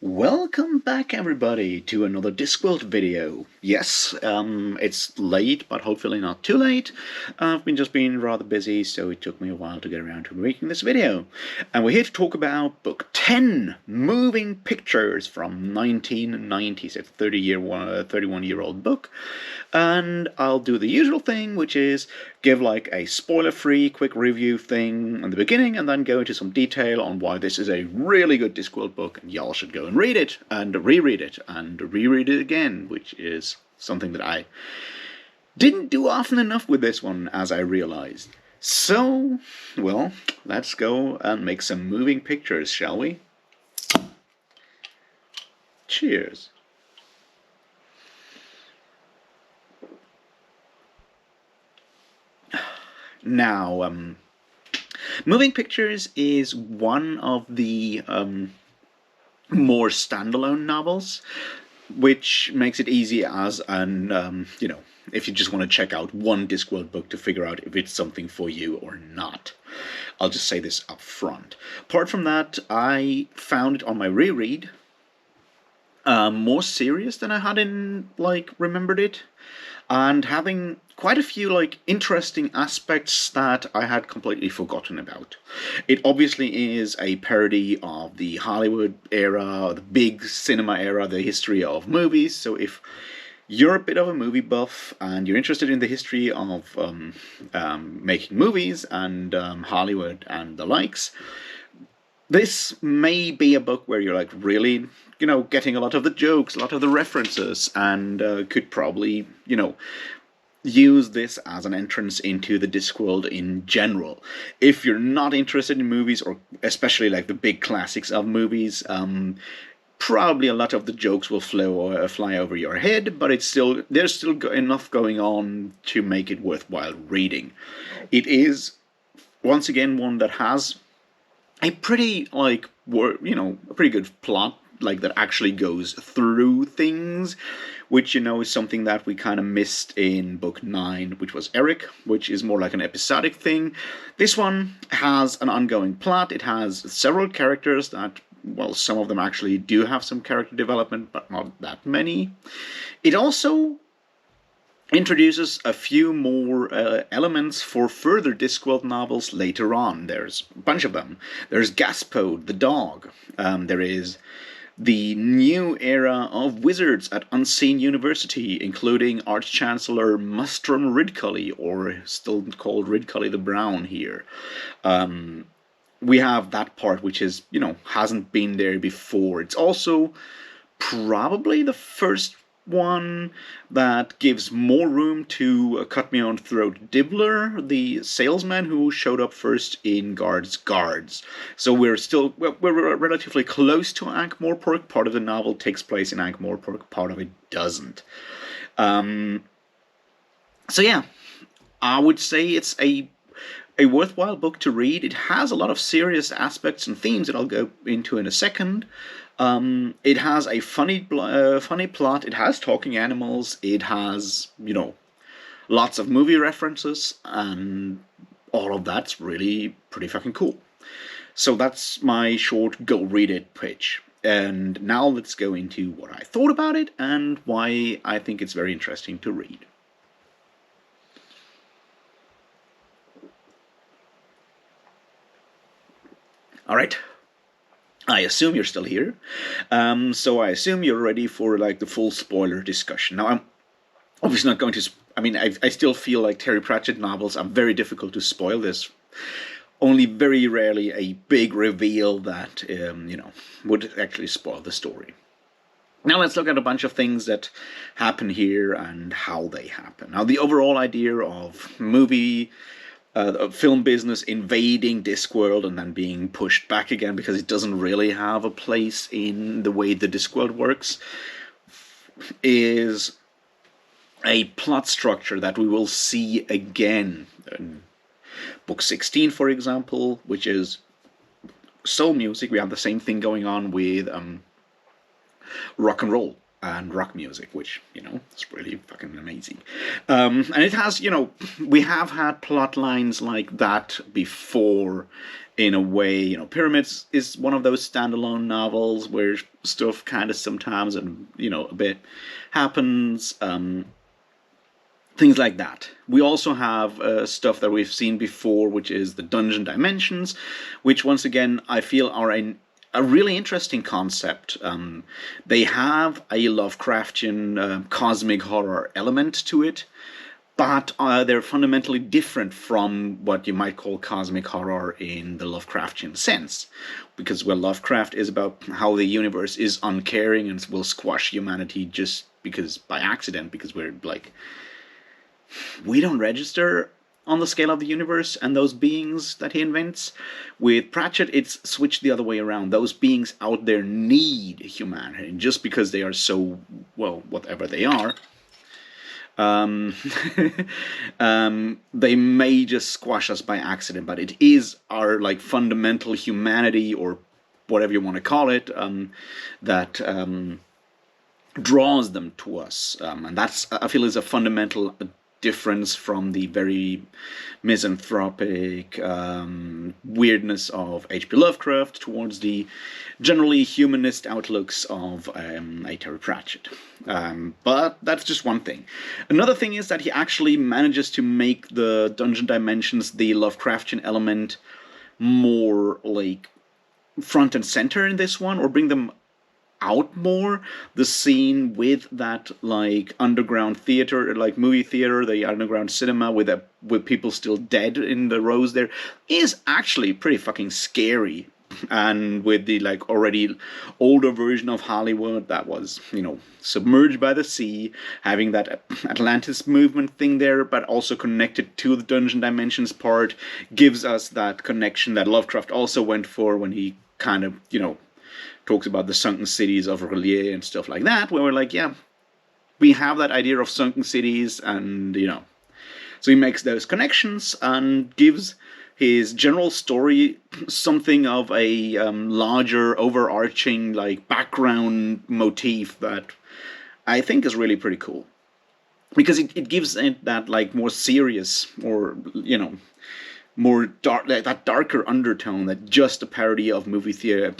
Welcome back everybody to another Discworld video. Yes, it's late, but hopefully not too late. I've just been rather busy, so it took me a while to get around to making this video. And we're here to talk about Book 10, Moving Pictures from 1990. It's a 31-year-old book. And I'll do the usual thing, which is give like a spoiler-free quick review thing in the beginning, and then go into some detail on why this is a really good Discworld book, and y'all should go and read it, and reread it, and reread it again, which is something that I didn't do often enough with this one, as I realized. So, well, let's go and make some moving pictures, shall we? Cheers. Now, Moving Pictures is one of the more standalone novels, which makes it easy as an, if you just want to check out one Discworld book to figure out if it's something for you or not. I'll just say this up front. Apart from that, I found it on my reread more serious than I had remembered it, and having quite a few interesting aspects that I had completely forgotten about. It obviously is a parody of the Hollywood era, the big cinema era, the history of movies. So if you're a bit of a movie buff and you're interested in the history of making movies and Hollywood and the likes, this may be a book where you're really, getting a lot of the jokes, a lot of the references, and could probably, use this as an entrance into the Discworld in general. If you're not interested in movies, or especially the big classics of movies, probably a lot of the jokes will fly over your head, but there's still enough going on to make it worthwhile reading. It is, once again, one that has a pretty a pretty good plot that actually goes through things, which is something that we kind of missed in book 9, which was Eric, which is more like an episodic thing. This one has an ongoing plot. It has several characters that, well, some of them actually do have some character development, but not that many. It also introduces a few more elements for further Discworld novels later on. There's a bunch of them. There's Gaspode, the dog. There is the new era of wizards at Unseen University, including Arch-Chancellor Mustrum Ridcully, or still called Ridcully the Brown here. We have that part which is, hasn't been there before. It's also probably the first one that gives more room to Cut Me On Throat Dibbler, the salesman who showed up first in Guards. So we're relatively close to Ankh-Morpork. Part of the novel takes place in Ankh-Morpork, part of it doesn't. So yeah, I would say it's a worthwhile book to read. It has a lot of serious aspects and themes that I'll go into in a second. It has a funny plot. It has talking animals. It has, lots of movie references, and all of that's really pretty fucking cool. So that's my short go read it pitch. And now let's go into what I thought about it and why I think it's very interesting to read. All right. I assume you're still here, so I assume you're ready for the full spoiler discussion. Now, I'm obviously not going to. I still feel like Terry Pratchett novels are very difficult to spoil. There's only very rarely a big reveal that would actually spoil the story. Now let's look at a bunch of things that happen here and how they happen. Now, the overall idea of film business invading Discworld and then being pushed back again because it doesn't really have a place in the way the Discworld works is a plot structure that we will see again in Book 16, for example, which is soul music. We have the same thing going on with rock and roll. and rock music, which, is really fucking amazing. And it has, we have had plot lines like that before, in a way. Pyramids is one of those standalone novels where stuff kind of sometimes, and, a bit happens. Things like that. We also have stuff that we've seen before, which is the dungeon dimensions, which once again I feel are a really interesting concept. They have a Lovecraftian cosmic horror element to it, but they're fundamentally different from what you might call cosmic horror in the Lovecraftian sense. Because, well, Lovecraft is about how the universe is uncaring and will squash humanity just because by accident, because we're like, we don't register on the scale of the universe and those beings that he invents. With Pratchett, it's switched the other way around. Those beings out there need humanity, and just because they are so, well, whatever they are, they may just squash us by accident, but it is our like fundamental humanity, or whatever you want to call it, that draws them to us, and that's, I feel, is a fundamental difference from the very misanthropic weirdness of H.P. Lovecraft towards the generally humanist outlooks of a Terry Pratchett. But that's just one thing. Another thing is that he actually manages to make the dungeon dimensions, the Lovecraftian element, more like front and center in this one, or bring them out more. The scene with that like underground theater, like movie theater, the underground cinema with people still dead in the rows there, is actually pretty fucking scary. And with the like already older version of Hollywood that was, submerged by the sea, having that Atlantis movement thing there, but also connected to the dungeon dimensions part, gives us that connection that Lovecraft also went for when he kind of, talks about the sunken cities of Relier and stuff like that, where we're like, yeah, we have that idea of sunken cities, and, so he makes those connections and gives his general story something of a larger, overarching, like, background motif that I think is really pretty cool. Because it gives it that, like, more serious, or, more dark, like that darker undertone that just a parody of movie theater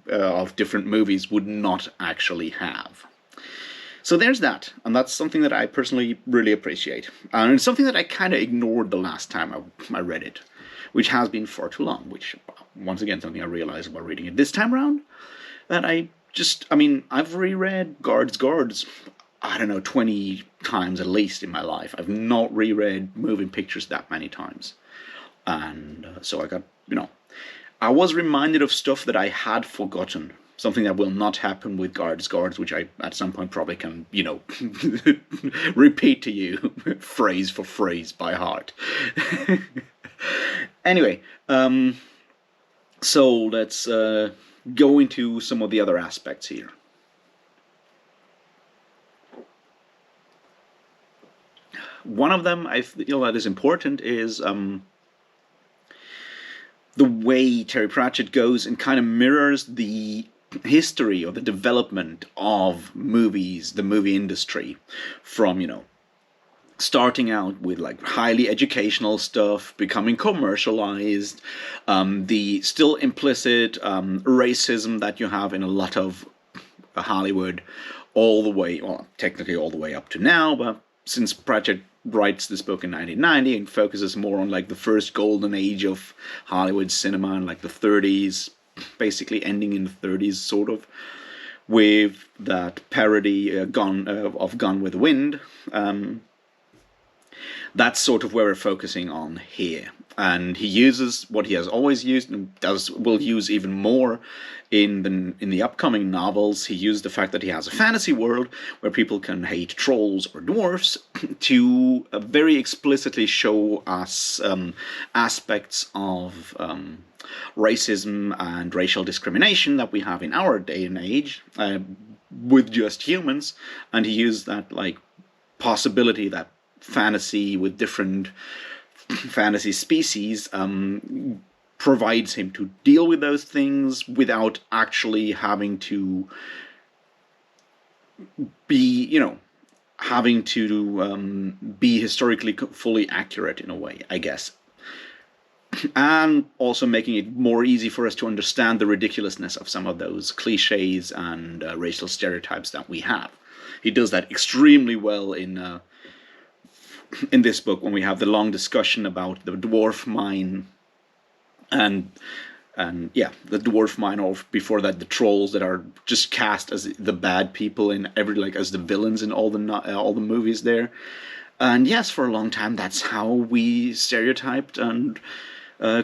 of different movies would not actually have. So there's that, and that's something that I personally really appreciate, and it's something that I kind of ignored the last time I read it, which has been far too long. Which, once again, something I realized while reading it this time around, that I've reread Guards. I don't know, 20 times at least in my life. I've not reread Moving Pictures that many times. And so I got, I was reminded of stuff that I had forgotten. Something that will not happen with Guards, which I at some point probably can, repeat to you phrase for phrase by heart. Anyway, so let's go into some of the other aspects here. One of them I feel that is important is the way Terry Pratchett goes and kind of mirrors the history or the development of movies, the movie industry, from, starting out with like highly educational stuff, becoming commercialized, the still implicit racism that you have in a lot of Hollywood, all the way, well, technically all the way up to now, but since Pratchett writes this book in 1990 and focuses more on like the first golden age of Hollywood cinema in like the 30s, basically ending in the 30s, sort of, with that parody of Gone with the Wind. That's sort of where we're focusing on here. And he uses what he has always used, and will use even more in the upcoming novels. He used the fact that he has a fantasy world where people can hate trolls or dwarfs to very explicitly show us aspects of racism and racial discrimination that we have in our day and age with just humans. And he used that like possibility, that fantasy with different fantasy species provides him to deal with those things without actually having to be, having to be historically fully accurate in a way, I guess. And also making it more easy for us to understand the ridiculousness of some of those cliches and racial stereotypes that we have. He does that extremely well in this book when we have the long discussion about the dwarf mine and the dwarf mine, or before that, the trolls that are just cast as the bad people in as the villains in all the movies there. And yes, for a long time, that's how we stereotyped and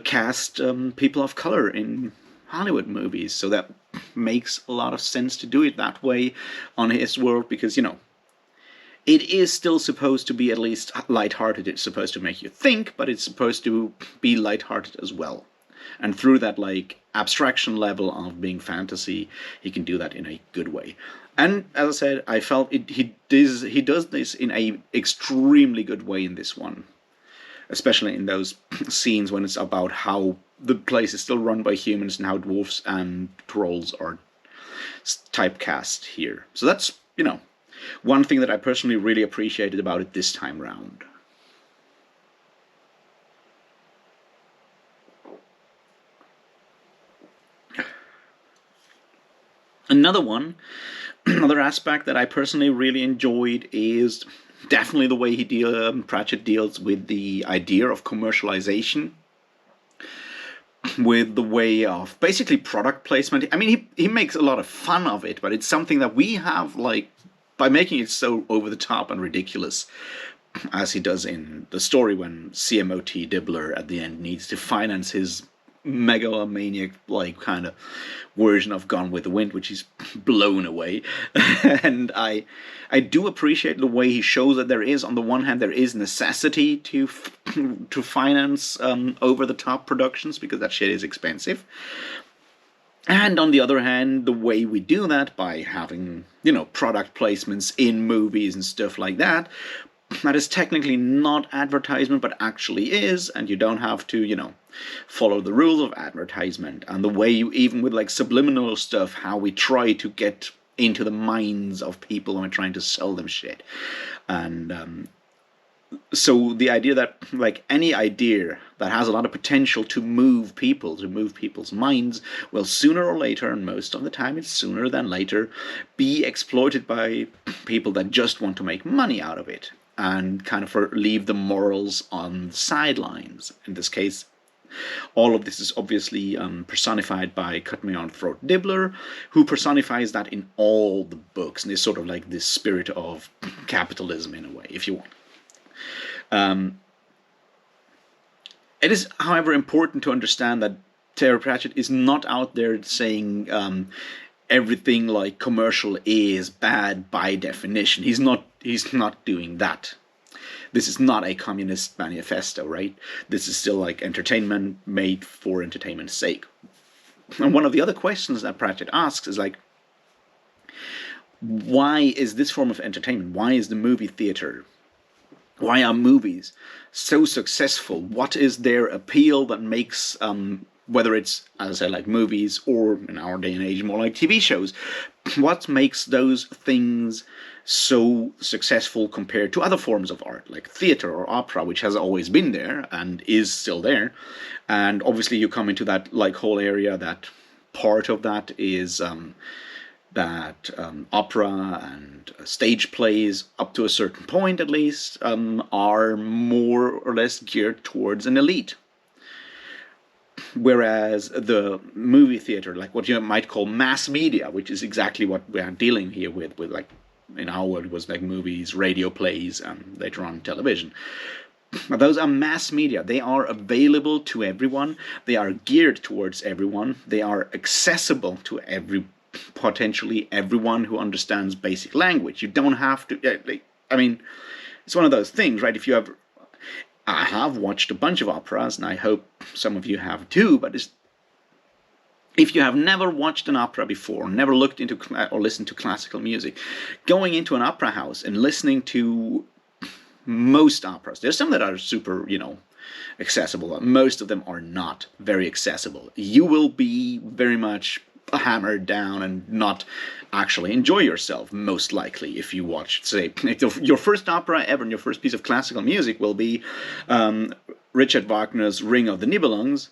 cast people of color in Hollywood movies. So that makes a lot of sense to do it that way on his world, because it is still supposed to be at least lighthearted. It's supposed to make you think, but it's supposed to be lighthearted as well. And through that abstraction level of being fantasy, he can do that in a good way. And as I said, I felt he does this in a extremely good way in this one, especially in those scenes when it's about how the place is still run by humans and how dwarves and trolls are typecast here. So that's one thing that I personally really appreciated about it this time round. Another aspect that I personally really enjoyed is definitely the way Pratchett deals with the idea of commercialization, with the way of basically product placement. I mean, he makes a lot of fun of it, but it's something that we have, by making it so over the top and ridiculous, as he does in the story when CMOT Dibbler at the end needs to finance his megalomaniac kind of version of Gone with the Wind, which is blown away. And I do appreciate the way he shows that there is, on the one hand, there is necessity to finance over the top productions, because that shit is expensive. And on the other hand, the way we do that by having product placements in movies and stuff like that is technically not advertisement, but actually is, and you don't have to, follow the rules of advertisement. And the way even with subliminal stuff, how we try to get into the minds of people when we're trying to sell them shit. And so the idea that any idea that has a lot of potential to move people's minds, will sooner or later, and most of the time it's sooner than later, be exploited by people that just want to make money out of it and kind of leave the morals on the sidelines. In this case, all of this is obviously personified by Cut Me On Throat Dibbler, who personifies that in all the books, and is sort of like this spirit of capitalism in a way, if you want. It is, however, important to understand that Terry Pratchett is not out there saying everything commercial is bad by definition. He's not doing that. This is not a communist manifesto, right? This is still entertainment made for entertainment's sake. And one of the other questions that Pratchett asks is why is this form of entertainment? Why is the movie theater? Why are movies so successful? What is their appeal that makes, whether it's, as I said, movies, or in our day and age, more like TV shows, what makes those things so successful compared to other forms of art, like theater or opera, which has always been there and is still there? And obviously you come into that whole area that part of that is that opera and stage plays, up to a certain point at least, are more or less geared towards an elite. Whereas the movie theater, what you might call mass media, which is exactly what we are dealing here with in our world, was movies, radio plays, and later on television. Those are mass media. They are available to everyone. They are geared towards everyone. They are accessible to potentially everyone who understands basic language. You don't have to. It's one of those things, right? I have watched a bunch of operas, and I hope some of you have too. But if you have never watched an opera before, never looked into or listened to classical music, going into an opera house and listening to most operas, there's some that are super, accessible, but most of them are not very accessible. You will be very much hammered down and not actually enjoy yourself, most likely, if you watch, say, if your first opera ever and your first piece of classical music will be Richard Wagner's Ring of the Nibelungs,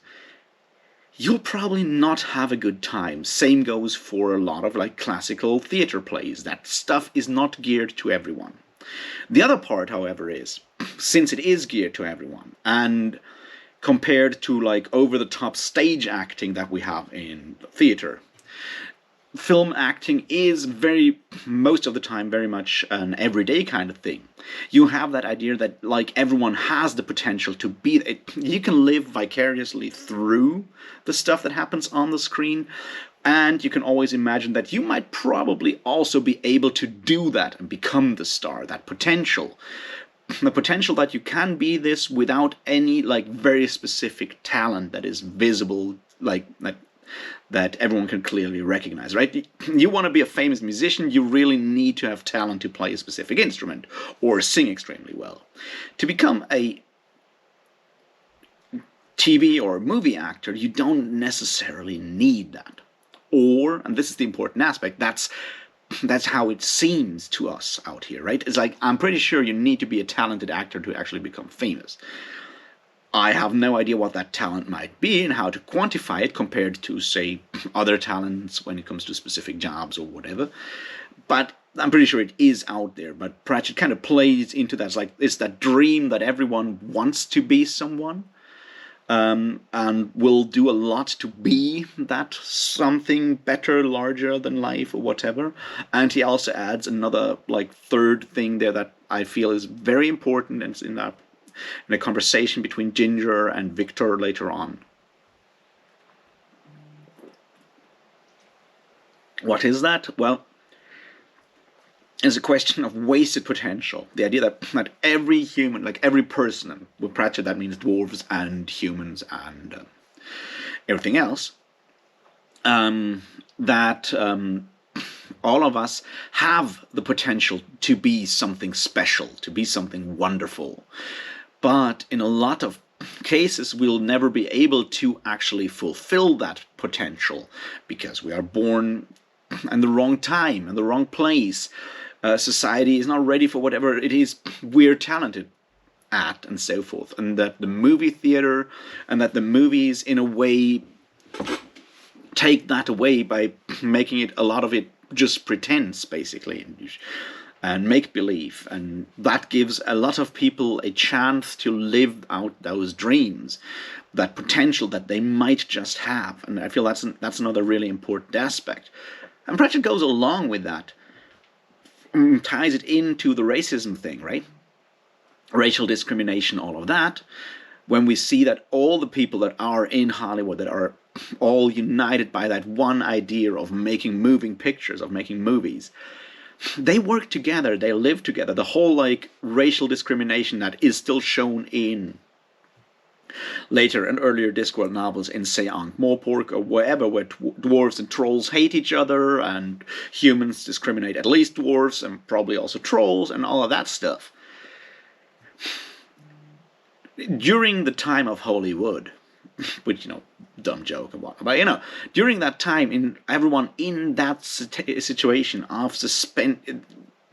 you'll probably not have a good time. Same goes for a lot of like classical theater plays. That stuff is not geared to everyone. The other part, however, is since it is geared to everyone, and compared to like over-the-top stage acting that we have in theater, film acting is most of the time, very much an everyday kind of thing. You have that idea that like everyone has the potential to be, you can live vicariously through the stuff that happens on the screen, and you can always imagine that you might probably also be able to do that and become the star, that potential. The potential that you can be this without any like very specific talent that is visible, like that everyone can clearly recognize, right? You want to be a famous musician, you really need to have talent to play a specific instrument or sing extremely well. To become a TV or movie actor, you don't necessarily need that. Or, and this is the important aspect, that's how it seems to us out here, right? It's like, I'm pretty sure you need to be a talented actor to actually become famous. I have no idea what that talent might be and how to quantify it compared to, say, other talents when it comes to specific jobs or whatever. But I'm pretty sure it is out there. But Pratchett kind of plays into that. It's that dream that everyone wants to be someone. And will do a lot to be that something better, larger than life or whatever. And he also adds another like third thing there that I feel is very important, and it's in a conversation between Ginger and Victor later on. What is that? Well, it's a question of wasted potential. The idea that every human, like every person, and with Pratchett that means dwarves and humans and everything else, that all of us have the potential to be something special, to be something wonderful. But in a lot of cases, we'll never be able to actually fulfill that potential because we are born in the wrong time, in the wrong place. Society is not ready for whatever it is we're talented at, and so forth. And that the movie theater and that the movies, in a way, take that away by making it, a lot of it, just pretense, basically, and make-believe. And that gives a lot of people a chance to live out those dreams, that potential that they might just have. And I feel that's another really important aspect. And Pratchett goes along with that, ties it into the racism thing, right? Racial discrimination, all of that. When we see that all the people that are in Hollywood, that are all united by that one idea of making moving pictures, of making movies, they work together, they live together. The whole like racial discrimination that is still shown in later and earlier Discworld novels in, say, Ankh-Morpork or wherever, where dwarves and trolls hate each other and humans discriminate at least dwarves and probably also trolls and all of that stuff. During the time of Hollywood, which, dumb joke and what, but, during that time, everyone in that situation of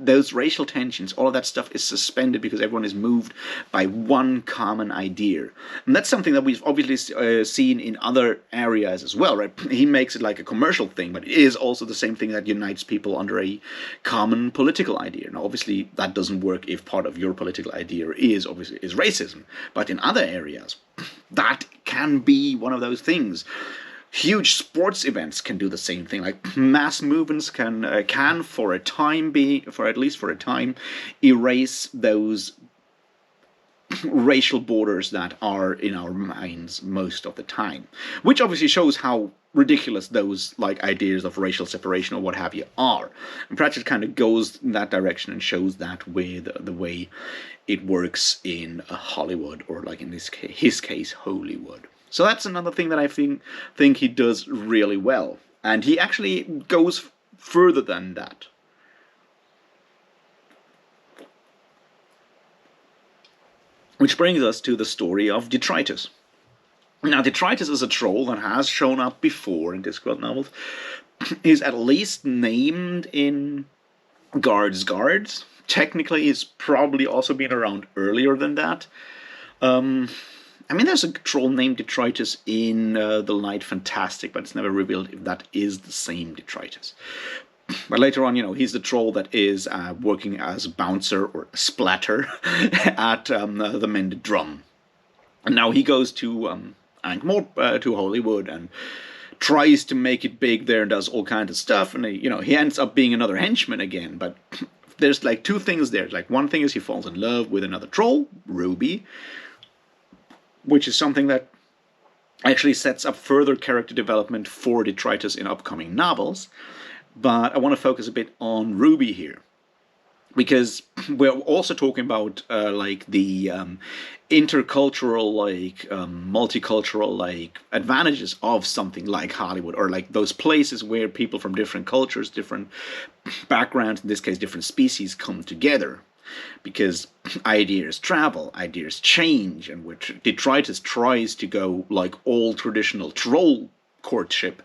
those racial tensions, all of that stuff is suspended because everyone is moved by one common idea. And that's something that we've obviously seen in other areas as well, right? He makes it like a commercial thing, but it is also the same thing that unites people under a common political idea. Now, obviously, that doesn't work if part of your political idea is racism. But in other areas, that can be one of those things. Huge sports events can do the same thing. Like mass movements can for at least for a time, erase those racial borders that are in our minds most of the time. Which obviously shows how ridiculous those like ideas of racial separation or what have you are. And Pratchett kind of goes in that direction and shows that with the way it works in Hollywood, or like in his case, Hollywood. So that's another thing that I think he does really well. And he actually goes further than that. Which brings us to the story of Detritus. Now, Detritus is a troll that has shown up before in Discworld novels. He's at least named in Guards. Technically, he's probably also been around earlier than that. I mean, there's a troll named Detritus in the Light Fantastic, but it's never revealed if that is the same Detritus. But later on, he's the troll that is working as a bouncer or a splatter at the Mended Drum. And now he goes to Ankh-Morpork, to Hollywood, and tries to make it big there and does all kinds of stuff. And he ends up being another henchman again. But there's like two things there. Like, one thing is he falls in love with another troll, Ruby, which is something that actually sets up further character development for Detritus in upcoming novels. But I want to focus a bit on Ruby here, because we're also talking about like the intercultural, like multicultural, like advantages of something like Hollywood, or like those places where people from different cultures, different backgrounds, in this case different species, come together. Because ideas travel, ideas change, and which Detritus tries to go like all traditional troll courtship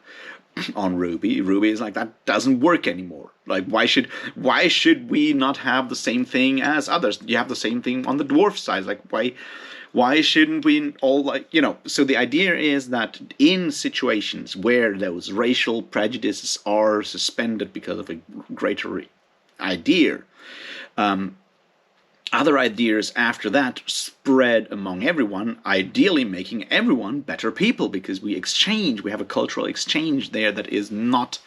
on Ruby. Ruby is like, that doesn't work anymore. Like, why should we not have the same thing as others? You have the same thing on the dwarf side. Like, why shouldn't we all, like, so the idea is that in situations where those racial prejudices are suspended because of a greater idea, other ideas after that spread among everyone, ideally making everyone better people, because we have a cultural exchange there that is not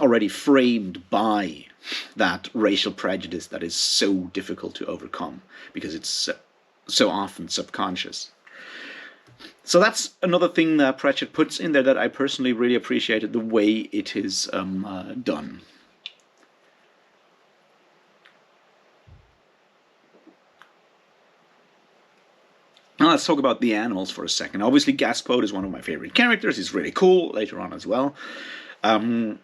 already framed by that racial prejudice that is so difficult to overcome, because it's so often subconscious. So that's another thing that Pratchett puts in there that I personally really appreciated, the way it is done. Now let's talk about the animals for a second. Obviously, Gaspode is one of my favorite characters. He's really cool later on as well. But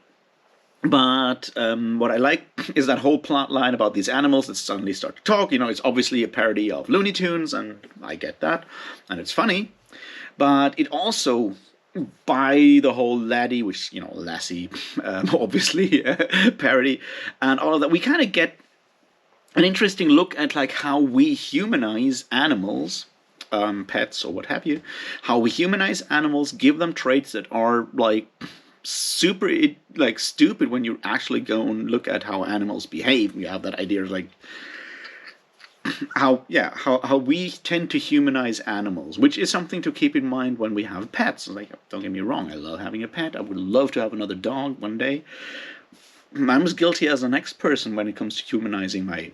what I like is that whole plot line about these animals that suddenly start to talk. It's obviously a parody of Looney Tunes, and I get that, and it's funny. But it also, by the whole laddie, which, lassie, obviously, parody, and all of that, we kind of get an interesting look at like how we humanize animals, pets or what have you, how we humanize animals, give them traits that are like super like stupid when you actually go and look at how animals behave. You have that idea of like how we tend to humanize animals, which is something to keep in mind when we have pets. Like, don't get me wrong, I love having a pet. I would love to have another dog one day. I'm as guilty as the next person when it comes to humanizing my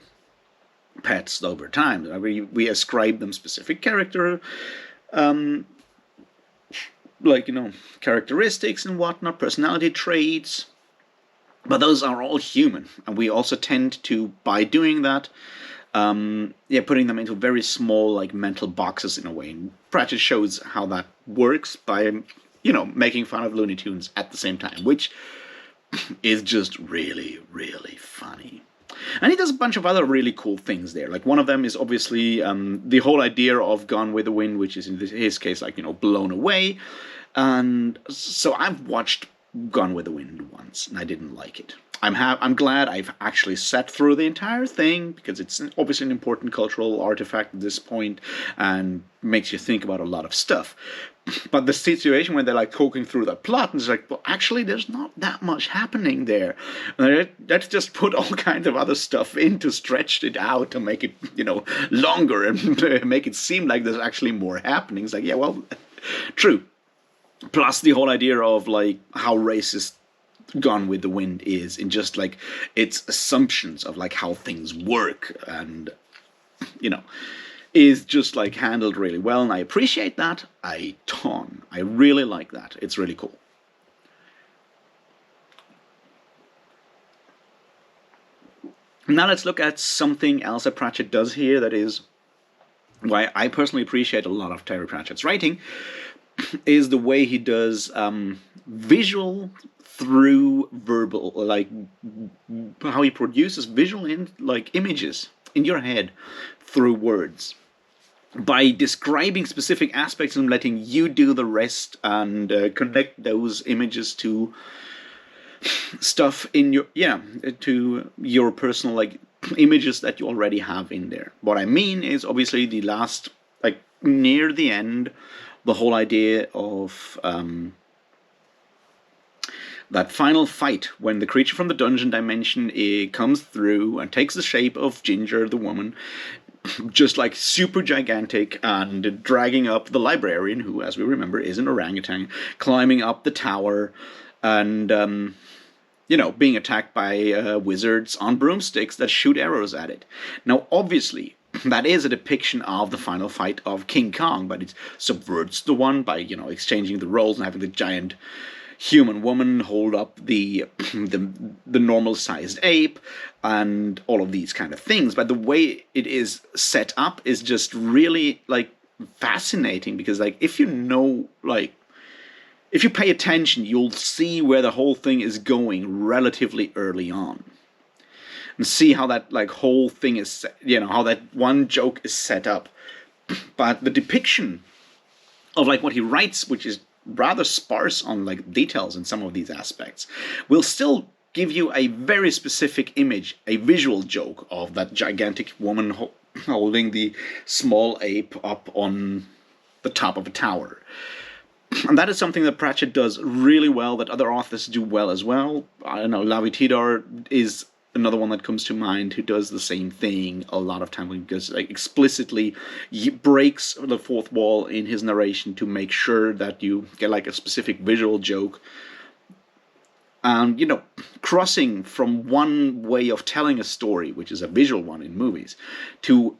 pets over time. We ascribe them specific character, characteristics and whatnot, personality traits, but those are all human, and we also tend to, by doing that, putting them into very small, like, mental boxes in a way. And Pratchett shows how that works by, making fun of Looney Tunes at the same time, which is just really, really funny. And he does a bunch of other really cool things there. Like, one of them is obviously the whole idea of Gone with the Wind, which is in his case, like, blown away. And so I've watched Gone with the Wind once, and I didn't like it. I'm glad I've actually sat through the entire thing, because it's obviously an important cultural artifact at this point, and makes you think about a lot of stuff. But the situation when they're like talking through the plot, and it's like, well, actually, there's not that much happening there. Let's just put all kinds of other stuff in to stretch it out to make it, longer and make it seem like there's actually more happening. It's like, yeah, well, true. Plus the whole idea of like how racist Gone with the Wind is, in just like its assumptions of like how things work, and is just like handled really well, and I appreciate that a ton. I really like that. It's really cool. Now let's look at something else that Pratchett does here that is why I personally appreciate a lot of Terry Pratchett's writing, is the way he does visual through verbal, like how he produces visual images in your head through words. by describing specific aspects and letting you do the rest and connect those images to stuff in your to your personal like images that you already have in there. What I mean is obviously the last, like near the end, the whole idea of that final fight when the creature from the dungeon dimension comes through and takes the shape of Ginger, the woman, just like super gigantic, and dragging up the librarian, who, as we remember, is an orangutan, climbing up the tower, and being attacked by wizards on broomsticks that shoot arrows at it. Now, obviously, that is a depiction of the final fight of King Kong, but it subverts the one by exchanging the roles and having the giant human woman hold up the normal sized ape and all of these kind of things. But the way it is set up is just really like fascinating, because like if you pay attention, you'll see where the whole thing is going relatively early on, and see how that like whole thing is, how that one joke is set up. But the depiction of like what he writes, which is rather sparse on like details in some of these aspects, will still give you a very specific image, a visual joke of that gigantic woman holding the small ape up on the top of a tower. And that is something that Pratchett does really well, that other authors do well as well. I don't know, Lavi Tidor is another one that comes to mind who does the same thing a lot of time, because like explicitly breaks the fourth wall in his narration to make sure that you get like a specific visual joke. And crossing from one way of telling a story, which is a visual one in movies, to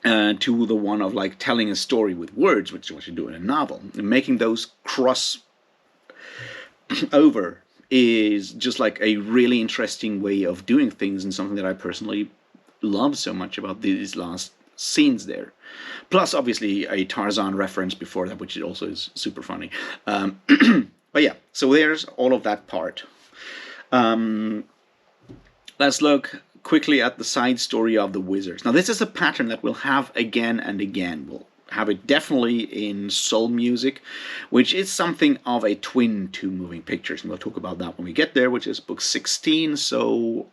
the one of like telling a story with words, which is what you do in a novel, and making those cross over is just like a really interesting way of doing things, and something that I personally love so much about these last scenes there. Plus, obviously, a Tarzan reference before that, which also is super funny. But yeah, so there's all of that part. Let's look quickly at the side story of the wizards. Now, this is a pattern that we'll have again and again. We'll have it definitely in Soul Music, which is something of a twin to Moving Pictures, and we'll talk about that when we get there, which is book 16, so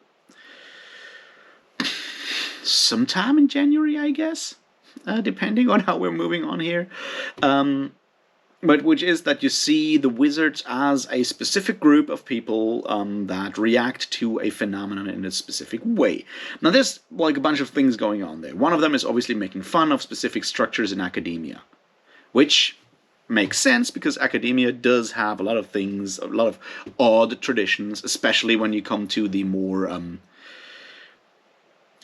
sometime in January, I guess, depending on how we're moving on here. But which is that you see the wizards as a specific group of people that react to a phenomenon in a specific way. Now, there's like a bunch of things going on there. One of them is obviously making fun of specific structures in academia, which makes sense because academia does have a lot of things, a lot of odd traditions, especially when you come to the more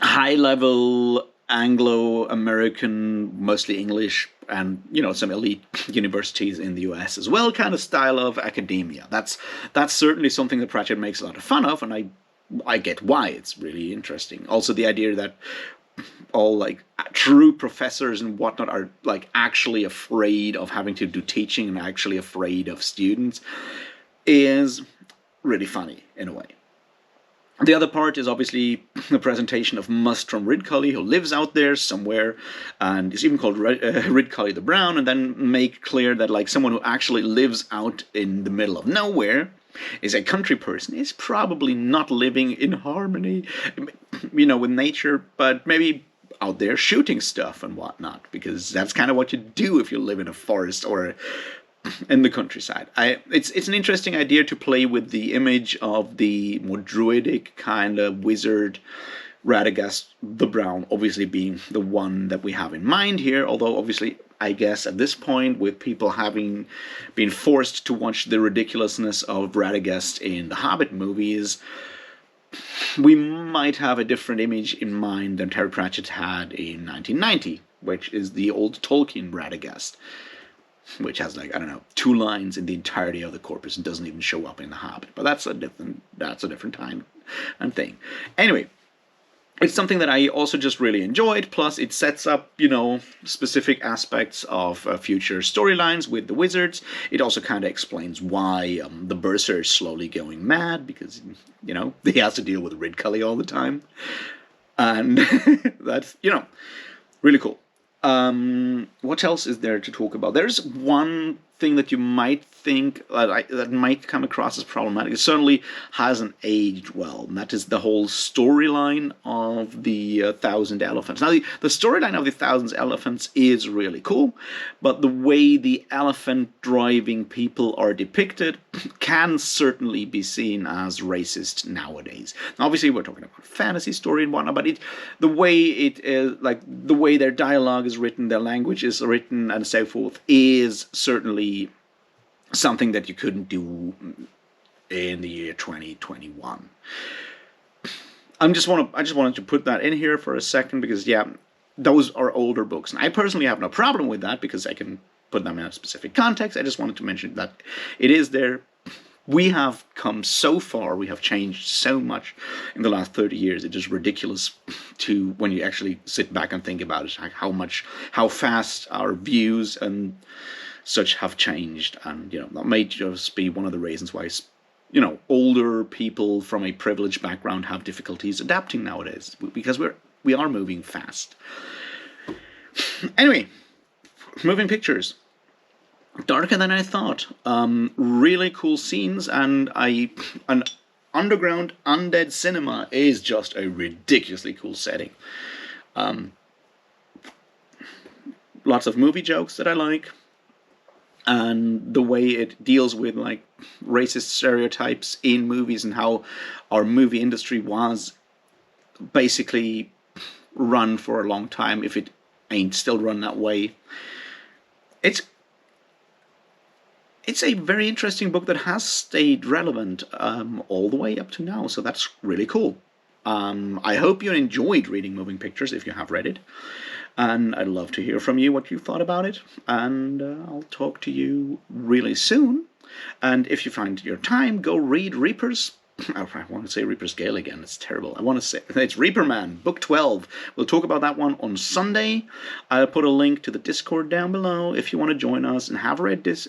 high-level Anglo-American, mostly English, and some elite universities in the US as well, kind of style of academia. That's certainly something that Pratchett makes a lot of fun of, and I get why. It's really interesting. Also, the idea that all like true professors and whatnot are like actually afraid of having to do teaching and actually afraid of students is really funny in a way. The other part is obviously the presentation of Must from Ridcully, who lives out there somewhere, and is even called Ridcully the Brown, and then make clear that like someone who actually lives out in the middle of nowhere, is a country person, is probably not living in harmony, with nature, but maybe out there shooting stuff and whatnot, because that's kind of what you do if you live in a forest or in the countryside. It's an interesting idea to play with the image of the more druidic kind of wizard, Radagast the Brown obviously being the one that we have in mind here, although obviously I guess at this point, with people having been forced to watch the ridiculousness of Radagast in the Hobbit movies, we might have a different image in mind than Terry Pratchett had in 1990, which is the old Tolkien Radagast, which has like, I don't know, 2 lines in the entirety of the corpus and doesn't even show up in The Hobbit. But that's a different time and thing. Anyway, it's something that I also just really enjoyed, plus it sets up, specific aspects of future storylines with the wizards. It also kind of explains why the Bursar is slowly going mad, because, he has to deal with Ridcully all the time. And that's, really cool. What else is there to talk about? There's one thing that you might think that might come across as problematic. It certainly hasn't aged well, and that is the whole storyline of the Thousand Elephants. Now, the storyline of the Thousand Elephants is really cool, but the way the elephant driving people are depicted can certainly be seen as racist nowadays. Now, obviously, we're talking about a fantasy story and whatnot, but the way it is, like the way their dialogue is written, their language is written, and so forth, is certainly something that you couldn't do in the year 2021. I just wanted to put that in here for a second because, yeah, those are older books. And I personally have no problem with that because I can put them in a specific context. I just wanted to mention that it is there. We have come so far, we have changed so much in the last 30 years. It is ridiculous to, when you actually sit back and think about it, how fast our views and such have changed. And, that may just be one of the reasons why, older people from a privileged background have difficulties adapting nowadays, because we are moving fast. Anyway, moving pictures. Darker than I thought. Really cool scenes, and an underground undead cinema is just a ridiculously cool setting. Lots of movie jokes that I like, and the way it deals with like racist stereotypes in movies and how our movie industry was basically run for a long time, if it ain't still run that way. It's a very interesting book that has stayed relevant all the way up to now, so that's really cool. I hope you enjoyed reading Moving Pictures if you have read it, and I'd love to hear from you what you thought about it, and I'll talk to you really soon. And if you find your time, go read Reaper's... I want to say Reaper's Gale again, it's terrible. I want to say it's Reaper Man, Book 12. We'll talk about that one on Sunday. I'll put a link to the Discord down below if you want to join us and have read this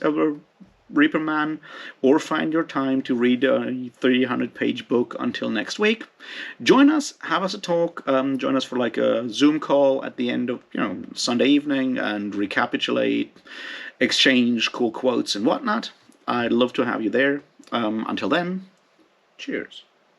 Reaper Man, or find your time to read a 300-page book until next week. Join us, have us a talk, join us for like a Zoom call at the end of Sunday evening and recapitulate, exchange cool quotes and whatnot. I'd love to have you there. Until then, cheers.